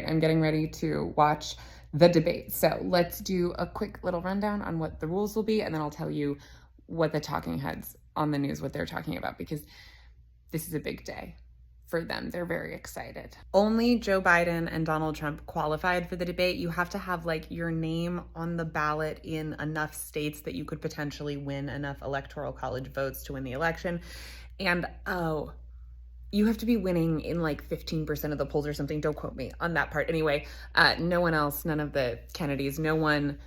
I'm getting ready to watch the debate. So let's do a quick little rundown on what the rules will be, and then I'll tell you what the talking heads on the news, what they're talking about, because this is a big day for them. They're very excited. Only Joe Biden and Donald Trump qualified for the debate. You have to have like your name on the ballot in enough states that you could potentially win enough electoral college votes to win the election. And you have to be winning in like 15% of the polls or something. Don't quote me on that part. Anyway, no one else, none of the Kennedys, no one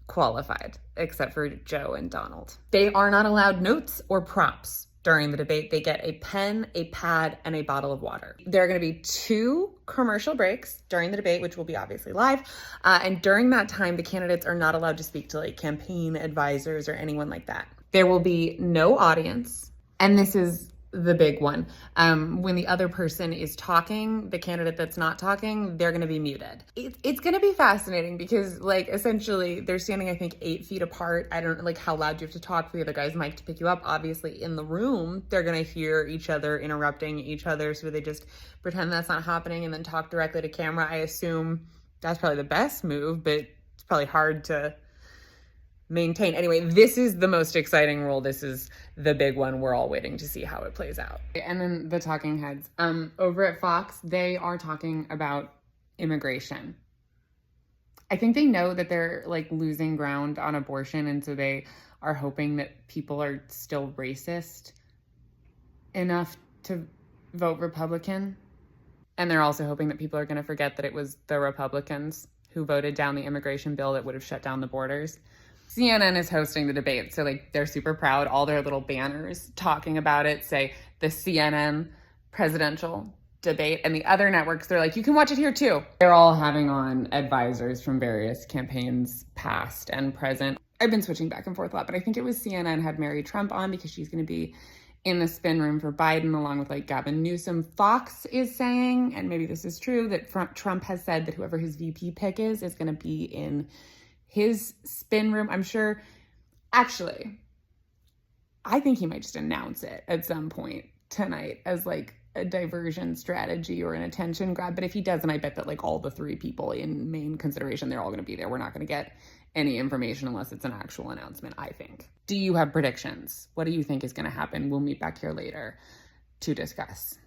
qualified except for Joe and Donald. They are not allowed notes or prompts during the debate. They get a pen, a pad, and a bottle of water. There are going to be 2 commercial breaks during the debate, which will be obviously live. And during that time, the candidates are not allowed to speak to like campaign advisors or anyone like that. There will be no audience. And this is the big one. When the other person is talking, the candidate that's not talking, they're going to be muted. It's going to be fascinating because like essentially they're standing, I think 8 feet apart. I don't know like how loud you have to talk for the other guy's mic to pick you up. Obviously in the room, they're going to hear each other interrupting each other. So they just pretend that's not happening and then talk directly to camera. I assume that's probably the best move, but it's probably hard to maintain. Anyway, this is the most exciting rule. This is the big one. We're all waiting to see how it plays out. And then the talking heads. Over at Fox, they are talking about immigration. I think they know that they're like losing ground on abortion, and so they are hoping that people are still racist enough to vote Republican. And they're also hoping that people are going to forget that it was the Republicans who voted down the immigration bill that would have shut down the borders. CNN is hosting the debate, so like they're super proud. All their little banners talking about it say the CNN presidential debate, and the other networks, they're like, you can watch it here too. They're all having on advisors from various campaigns, past and present. I've been switching back and forth a lot, but I think it was CNN had Mary Trump on because she's going to be in the spin room for Biden along with like Gavin Newsom. Fox is saying, and maybe this is true, that Trump has said that whoever his VP pick is going to be in his spin room. I'm sure, actually, I think he might just announce it at some point tonight as like a diversion strategy or an attention grab. But if he doesn't, I bet that like all the 3 people in main consideration, they're all going to be there. We're not going to get any information unless it's an actual announcement, I think. Do you have predictions? What do you think is going to happen? We'll meet back here later to discuss.